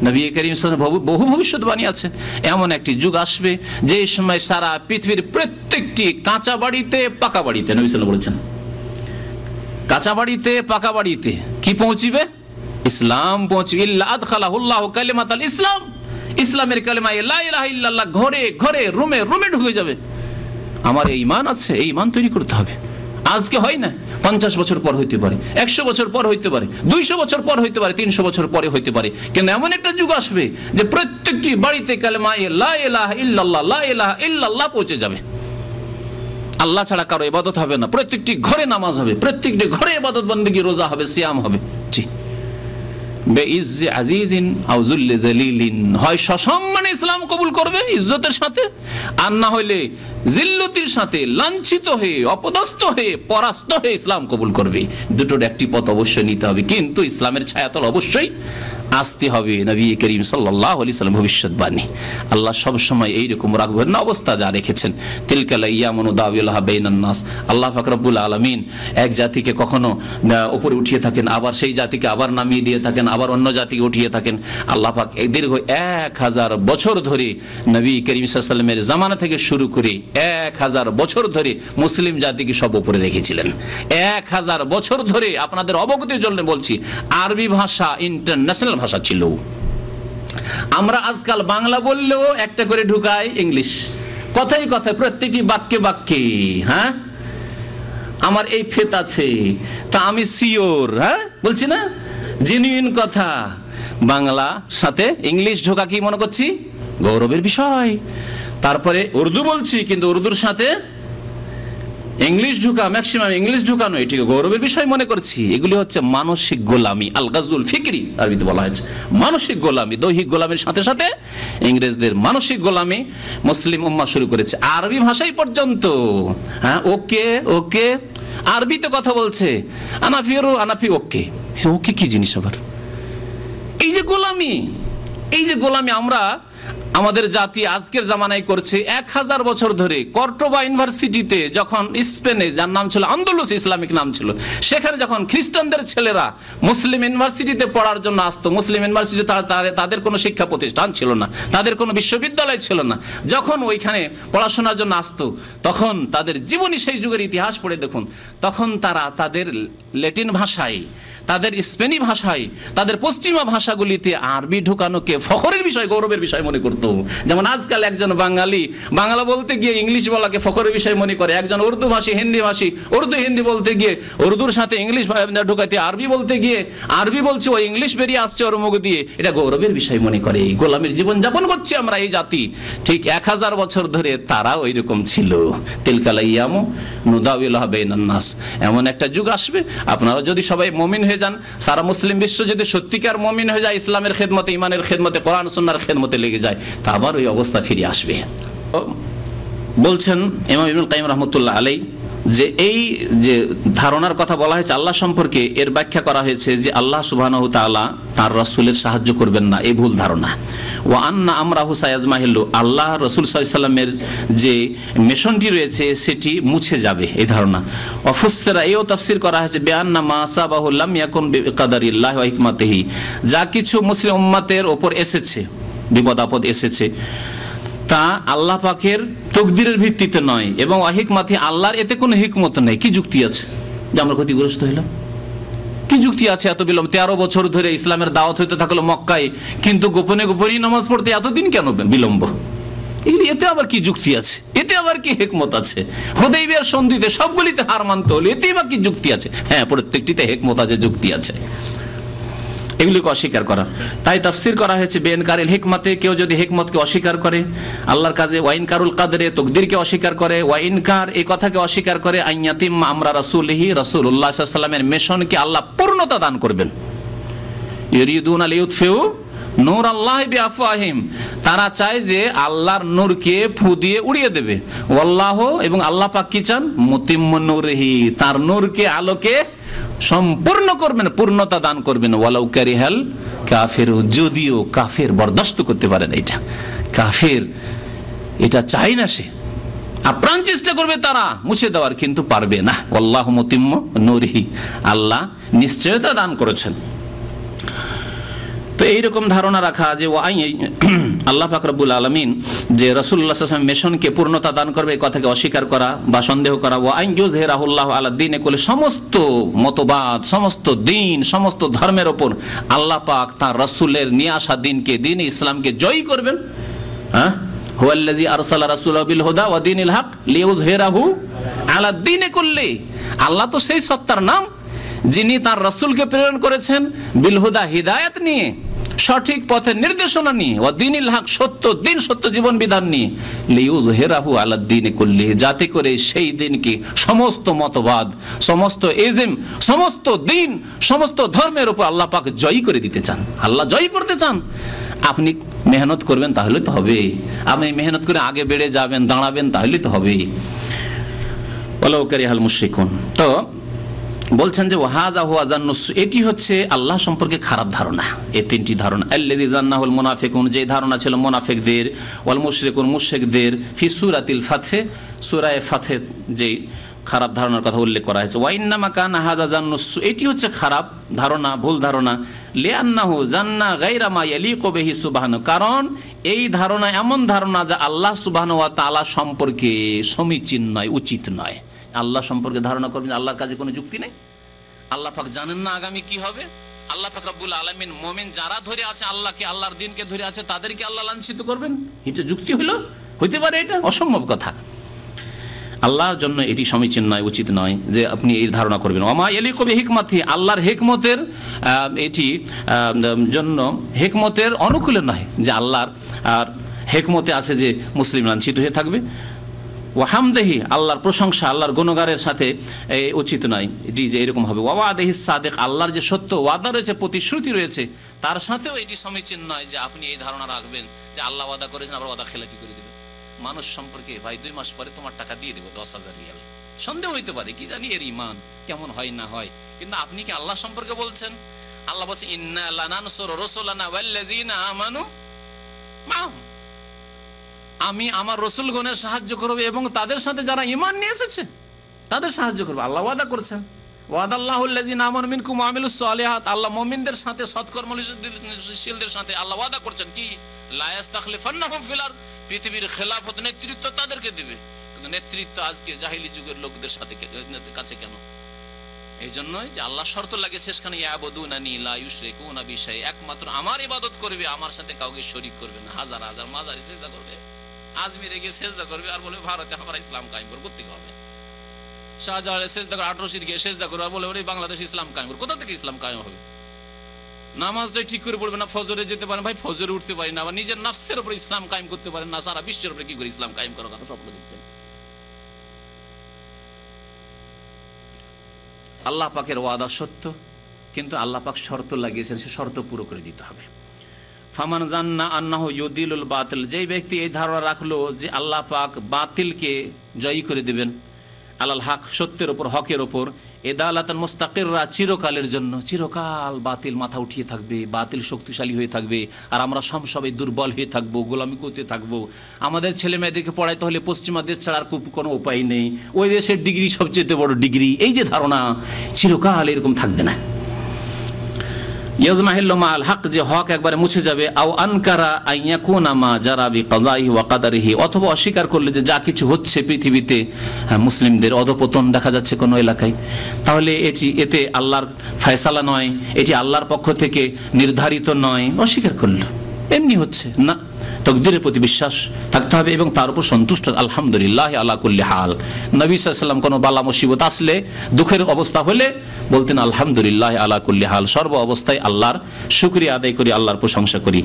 নবী করিম সাল্লাল্লাহু আলাইহি ওয়াসাল্লাম বহু ভবিষ্যৎবাণী আছে। এমন একটি যুগ আসবে যে সময় সারা পৃথিবীর প্রত্যেকটি কাঁচা বাড়িতে পাকা বাড়িতে, নবী সাল্লাল্লাহু আলাইহি ওয়াসাল্লাম বলেছেন, কাঁচা বাড়িতে পাকা বাড়িতে কি পৌঁছিবে? ইসলাম পৌঁছবে। ইল্লা আদখালাহুল্লাহু কালিমাতাল ইসলাম, ইসলামের কালিমা লা ইলাহা ইল্লাল্লাহ ঘরে ঘরে রুমে রুমে ঢুকে যাবে। আমার এই ঈমান আছে, এই ঈমান তৈরি করতে হবে। আজকে হয় না, 50 বছর পর হইতে পারে, 100 বছর পর হইতে পারে, 200 বছর পর হইতে পারে, 300 বছর পরে হইতে পারে, কিন্তু এমন একটা যুগ আসবে যে প্রত্যেকটি বাড়িতে কালেমা লা ইলাহা ইল্লাল্লাহ, লা ইলাহা ইল্লাল্লাহ পৌঁছে যাবে। আল্লাহ ছাড়া কারো ইবাদত হবে না, প্রত্যেকটি ঘরে নামাজ হবে, প্রত্যেকটি ঘরে ইবাদত বন্দেগী, রোজা হবে, সিয়াম হবে। জি, বেইজ্জে আজিজিন আও যুল্লে জালিলিন, হয় সসম্মানে ইসলাম কবুল করবে ইজ্জতের সাথে, আর না হইলে জিল্লতির সাথে লাঞ্ছিত হয়ে অপদস্থ হয়ে পরাস্ত হয়ে ইসলাম কবুল করবে। দুটোর একটি পথ অবশ্যই নিতে হবে, কিন্তু ইসলামের ছায়াতল অবশ্যই আসতে হবে। নবী করিম সাল্লাল্লাহু আলাইহি ওয়াসাল্লাম ভবিষ্যৎবাণী। আল্লাহ সব সময় এইরকম রাখবেন না অবস্থা যা রেখেছেন। তিলকাল আইয়ামু নুদাউলুহা বাইনান নাস। আল্লাহ পাক রব্বুল আলামিন এক জাতিকে কখনো উপরে উঠিয়ে থাকেন, আবার সেই জাতিকে আবার নামিয়ে দিয়ে থাকেন, আবার অন্য জাতিকে উঠিয়ে থাকেন। আল্লাহ পাক দীর্ঘ 1000 বছর ধরে নবী করিম সাল্লাল্লাহু আলাইহি ওয়াসাল্লামের জামানা থেকে শুরু করে 1000 বছর ধরে মুসলিম জাতিকে সব উপরে রেখেছিলেন। 1000 বছর ধরে, আপনাদের অবগতির জন্য বলছি, আরবি ভাষা ইন্টারন্যাশনাল ভাষা ছিল। আমরা আজকাল বাংলা বললেও একটা করে ঢুকাই ইংলিশ, কথাই কথায় প্রত্যেকটি বাক্যে বাক্যে, হ্যাঁ আমার এই ফেত আছে, তা আমি সিওর, হ্যাঁ বলছি না, জেনুইন কথা। বাংলা সাথে ইংলিশ ঢোকা কি মনে করছি গৌরবের বিষয়। তারপরে উর্দু বলছি, কিন্তু উর্দুর সাথে ইংলিশ ঢুকা, ম্যাক্সিমাম ইংলিশ ঢুকানো, এটিকে গৌরবের বিষয় মনে করছি। এগুলি হচ্ছে মানসিক গোলামি, আল গাজুল ফিকরি আরবিতে বলা হয়েছে। মানসিক গোলামি, দৈহিক গোলামির সাথে সাথে ইংরেজদের মানসিক গোলামি মুসলিম উম্মাহ শুরু করেছে আরবি ভাষাই পর্যন্ত। হ্যাঁ, ওকে ওকে, আরবিতে কথা বলছে, আনাফিরু আনাফি, ওকে ওকে কি জিনিস আবার? এই যে গোলামি, এই যে গোলামি আমরা আমাদের জাতি আজকের জামানায় করছে। 1000 বছর ধরে কর্ডোবা ইউনিভার্সিটিতে, যখন স্পেনে, যার নাম ছিল আন্দোলুস, ইসলামিক নাম ছিল, সেখানে যখন খ্রিস্টানদের ছেলেরা মুসলিম ইউনিভার্সিটিতে পড়ার জন্য আসতো, মুসলিম ইউনিভার্সিটি তাদের কোনো শিক্ষা প্রতিষ্ঠান ছিল না, তাদের কোনো বিশ্ববিদ্যালয় ছিল না, যখন ওইখানে পড়াশোনার জন্য আসতো, তখন তাদের জীবনী, সেই যুগের ইতিহাস পড়ে দেখুন, তখন তারা তাদের ল্যাটিন ভাষায়, তাদের স্পেনি ভাষায়, তাদের পশ্চিমা ভাষাগুলিতে আরবি ঢুকানোকে ফখরের বিষয়, গৌরবের বিষয় মনে করত। যেমন আজকাল একজন বাঙালি বাংলা বলতে গিয়ে ইংলিশ বলাকে ফখরের বিষয় মনে করে, একজন উর্দু ভাষী হিন্দি ভাষী উর্দু হিন্দি বলতে গিয়ে উর্দুর সাথে ইংলিশ ঢুকাতে, আরবি বলতে গিয়ে আরবি বলছে, ও ইংলিশ বেরিয়ে আসছে ওর মুখ দিয়ে, এটা গৌরবের বিষয় মনে করে। গোলামের জীবন যাপন করছি আমরা এই জাতি। ঠিক 1000 বছর ধরে তারা ওই রকম ছিল। তিলকাল আইয়ামু নুদাউলুহা বাইনান নাস। এমন একটা যুগ আসবে, আপনারা যদি সবাই মুমিন হয়ে যান, সারা মুসলিম বিশ্ব যদি সত্যিকার মুমিন হয়ে যায়, ইসলামের খেদমতে, ইমানের খেদমতে, কোরআন সুন্নাহর খেদমতে লেগে যায়, তা আবার ওই অবস্থা ফিরে আসবে। বলছেন ইমাম ইবনুল কাইয়িম রাহমাতুল্লাহ আলাইহি যে এই যে ধারণার কথা বলা হয়েছে আল্লাহ সম্পর্কে, এর ব্যাখ্যা করা হয়েছে যে আল্লাহ সুবহানাহু তাআলা তার রাসূলের সাহায্য করবেন না, এই ভুল ধারণা। ওয়া আন্না আমরাহু সায়াজমাহিল্লু, আল্লাহ রাসূল সাল্লাল্লাহু আলাইহি ওয়াসাল্লামের যে মিশনটি রয়েছে সেটি মুছে যাবে, এই ধারণা। ওয়াফুসসিরা, এও তাফসীর করা হয়েছে বিআন্না মা সাবাহু লাম ইয়াকুন বিকাদারিল্লাহি ওয়া হিকমাতিহি, যা কিছু মুসলিম উম্মতের উপর এসেছে, বিপদ আপদ এসেছে, তা আল্লাহ পাকের তকদিরের ভিত্তিতে নয়, এবং অহিকমাতি, আল্লাহর এতে কোনো হিকমত নেই। কি যুক্তি আছে যে আমরা ক্ষতিগ্রস্ত হইলাম? কি যুক্তি আছে এত বিলম্ব? 13 বছর ধরে ইসলামের দাওয়াত হইতে থাকলো মক্কায়, কিন্তু গোপনে গোপনে নামাজ পড়তে এতদিন কেন বিলম্ব? এতে আবার কি যুক্তি আছে? এতে আবার কি হিকমত আছে? হুদাইবিয়ার সন্ধিতে সবগুলিতে হার মানতে হলো, এতেই বা কি যুক্তি আছে? হ্যাঁ, প্রত্যেকটিতে হিকমত আছে, যুক্তি আছে। এগুলিকে অস্বীকার করা, তাই তাফসীর করা হয়েছে বেইনকারিল হিকমতে, কেউ যদি হিকমতকে অস্বীকার করে আল্লাহর কাজে, ওয়াইনকারুল কাদরে, তকদিরকে অস্বীকার করে, ওয়াইনকার এই কথাকে অস্বীকার করে, আইয়াতিম আমরা রাসূলিহি, রাসূলুল্লাহ সাল্লাল্লাহু আলাইহি ওয়াসাল্লামের মিশনকে আল্লাহ পূর্ণতা দান করবেন। ইউরিদুনা লিইউতফিউ নূর আল্লাহ বিআফওয়াহিম, তারা চায় যে আল্লাহর নূরকে ফু দিয়ে উড়িয়ে দেবে। ওয়াল্লাহু, এবং আল্লাহ পাক কি চান? মুতিম্মু নূরিহি, তার নূরকে, আলোকে সম্পূর্ণ করবেন, পূর্ণতা দান করবেন। ওয়ালাউ কারিহাল কাফির, যদিও কাফের বরদাস্ত করতে পারে না, এটা কাফের এটা চাই না, সে আপ্রাণ চেষ্টা করবে তারা মুছে দেওয়ার, কিন্তু পারবে না। আল্লাহু মুতিম্মু নূরিহি, আল্লাহ নিশ্চয়তা দান করেছেন। তো এইরকম ধারণা রাখা যে আল্লাহ পাক রব্বুল আলামিন যে রাসূলুল্লাহ সাল্লাল্লাহু আলাইহি ওয়াসাল্লাম মিশনকে পূর্ণতা দান করবে এই কথাকে অস্বীকার করা বা সন্দেহ করা, ওয়া আন ইউযহিরাহুল্লাহু আলা দ্বীনে কুল্লি, সমস্ত মতবাদ, সমস্ত দিন, সমস্ত ধর্মের ওপর আল্লাহ পাক তার রাসূলের নিয়ে আসা দিনকে, দিন ইসলামকে জয়ী করবেন। হ্যাঁ, হুয়াল্লাযী আরসালা রাসূলাহু বিল হুদা ওয়া দীনিল হক লিইয়ুযহিরাহু আলা দ্বীনি কুল্লি। আল্লাহ তো সেই সত্তার নাম যিনি তার রাসূলকে প্রেরণ করেছেন বিল হুদা, হিদায়াত নিয়ে, সঠিক পথের নির্দেশনা নিয়ে, ওয়া দীনিল হক, সত্য দিন, সত্য জীবন বিধান নিয়ে, লিইয়ুযহিরাহু আলা দ্বীনি কুল্লি, যাতে করে সেই দিনকে সমস্ত মতবাদ, সমস্ত ইজম, সমস্ত দিন, সমস্ত ধর্মের উপর আল্লাহ পাক জয়ী করে দিতে চান। আল্লাহ জয়ী করতে চান, আপনি মেহনত করবেন তাহলে তো হবে। আপনি মেহনত করে আগে বেড়ে যাবেন, দাঁড়াবেন, তাহলে তো হবে। ওয়ালাউ কারিহাল মুশরিকুন। তো বলছেন যে ওয়াহাযা হুয়া জান্নুস, এটি হচ্ছে আল্লাহ সম্পর্কে খারাপ ধারণা। এই তিনটি ধারণা, আল্লাযী জান্নাহুল মুনাফিকুন, যে ধারণা ছিল মুনাফিকদের, ওয়াল মুশরিকুন, মুশরিকদের, ফি সূরাতিল ফাতহে, সূরা ফাতহে যে খারাপ ধারণার কথা উল্লেখ করা হয়েছে। ওয়া ইন্নামা কানা হাযা জান্নুস, এটি হচ্ছে খারাপ ধারণা, ভুল ধারণা। লিআন্নাহু জান্না গায়রা মা ইয়ালিকু বিহি সুবহানাহু, কারণ এই ধারণা এমন ধারণা যা আল্লাহ সুবহানাহু ওয়া তাআলা সম্পর্কে সমীচীন নয়, উচিত নয়। আল্লাহ সম্পর্কে ধারণা করবেন আল্লাহর কাছে কোনো যুক্তি নেই। আল্লাহ পাক জানেন না আগামী কি হবে। আল্লাহ পাক রব্বুল আলামিন মুমিন যারা ধরে আছে আল্লাহকে, আল্লাহর দ্বীনকে ধরে আছে, তাদেরকে আল্লাহ লাঞ্ছিত করবেন, এটা যুক্তি হলো? হইতে পারে? এটা অসম্ভব কথা। আল্লাহর জন্য এটি সমীচীন নয়, উচিত নয় যে আপনি এই ধারণা করবেন। ওমা ইয়ালিকু বিহিকমাতি, আল্লাহর হিকমতের এটি জন্য হিকমতের অনুকূলে নয় যে আল্লাহর আর হিকমতে আছে যে মুসলিম লাঞ্ছিত হয়ে থাকবে। ওয়াহামদেহি, আল্লাহর প্রশংসা, আল্লাহর গুণগানের সাথে উচিত নয় এটি যে এরকম হবে। ওয়াদাহি সাদেক, আল্লাহর যে সত্য ওয়াদা রয়েছে, প্রতিশ্রুতি রয়েছে, তার সাথেও এটি সমীচীন নয় যে আপনি এই ধারণা রাখবেন যে আল্লাহ ওয়াদা করেছেন আবার ওয়াদা খেলাফি করে দেবেন। মানুষ সম্পর্কে ভাই 2 মাস পরে তোমার টাকা দিয়ে দেবো 10,000 রিয়াল, সন্দেহ হইতে পারে, কি জানি এর ঈমান কেমন হয় না হয়। কিন্তু আপনি কি আল্লাহ সম্পর্কে বলছেন? আল্লাহ বলছে ইন্না লানানসুরু রাসূলানা ওয়াল্লাযিনা আমানু মাআহুম, আমি আমার রাসূলগণের সাহায্য করব এবং তাদের সাথে যারা ঈমান নিয়ে এসেছে তাদের সাহায্য করব। আল্লাহ ওয়াদা করছেন, ওয়াদাল্লাহুল্লাযিনা আমানু মিনকুম ওয়া আমিলুস সালিহাত, আল্লাহ মুমিনদের সাথে, সৎকর্মশীলদের সাথে আল্লাহ ওয়াদা করছেন কি, লা ইস্তাখলিফান্নাহুম ফিল আরদ, পৃথিবীর খেলাফত, নেতৃত্ব তাদেরকে দিবে। কিন্তু নেতৃত্ব আজকে জাহিলি যুগের লোকদের সাথে কাছে কেন? এই জন্যই যে আল্লাহ শর্ত লাগে শেষখানে, ইয়াবুদুনানি লা ইউশরিকুনা বিশাই, একমাত্র আমার ইবাদত করবে, আমার সাথে কাউকে শরীক করবে না। হাজার হাজার মাজারে সিজদা করবে, আজমিরে গিয়ে সেজদা করবে, আর বলে ভারতে আমরা ইসলাম কায়েম করব, করতে হবে। শাহজালালে সেজদা করে, 18 গিয়ে সেজদা করবে, আর বলে ওরে বাংলাদেশ ইসলাম কায়েম করবে। কোথা থেকে ইসলাম কায়েম হবে? নামাজটাই ঠিক করে পড়বে না, ফজরে যেতে পারেন, ভাই ফজরে উঠতে পারি না, আবার নিজের নফসের উপরে ইসলাম কায়েম করতে পারেন না, সারা বিশ্বের উপরে কি করে ইসলাম কায়েম করার কথা স্বপ্ন দেখছেন? আল্লাহ পাকের ওয়াদা সত্য, কিন্তু আল্লাহ পাক শর্ত লাগিয়েছেন, সে শর্ত পুরো করে দিতে হবে। ফামান জান্না আন্নাহু ইউদিলুল বাতিল, যেই ব্যক্তি এই ধারণা রাখলো যে আল্লাহ পাক বাতিলকে জয়ী করে দিবেন আলাল হক, সত্যের উপর, হকের উপর, এদালাতান মুস্তাকিররা, চিরকালের জন্য, চিরকাল বাতিল মাথা উঠিয়ে থাকবে, বাতিল শক্তিশালী হয়ে থাকবে, আর আমরা সবাই দুর্বল হয়ে থাকবো, গোলামি করতে থাকবো। আমাদের ছেলে মেয়েদেরকে পড়াইতে হলে পশ্চিমা দেশ ছাড়া আর কোনো উপায় নেই, ওই দেশের ডিগ্রি সবচেয়ে বড় ডিগ্রি, এই যে ধারণা, চিরকাল এরকম থাকবে না। ইয়াজমাহিল্লু মাআল হক, যে হক একবারে মুছে যাবে। আও আনকারা আইয়াকুনা মা জারা বিকাযাইহি ওয়া কাদারিহি, অথবা অস্বীকার করলে যে যা কিছু হচ্ছে পৃথিবীতে, মুসলিমদের অধপতন দেখা যাচ্ছে কোনো এলাকায়, তাহলে এতে আল্লাহর ফয়সালা নয়, এটি আল্লাহর পক্ষ থেকে নির্ধারিত নয়, অস্বীকার করলো, এমনি হচ্ছে না। তকদিরের প্রতি বিশ্বাস থাকতে হবে এবং তার উপর সন্তুষ্ট। আলহামদুলিল্লাহ আলা কুল্লি হাল। নবী সাল্লাল্লাহু আলাইহি ওয়াসাল্লাম কোনো বালা মুসিবত আসলে, দুঃখের অবস্থা হলে বলতেন আলহামদুলিল্লাহ আলা কুল্লি হাল, সর্ব অবস্থায় আল্লাহর শুকরিয়া আদায় করি, আল্লাহর প্রশংসা করি।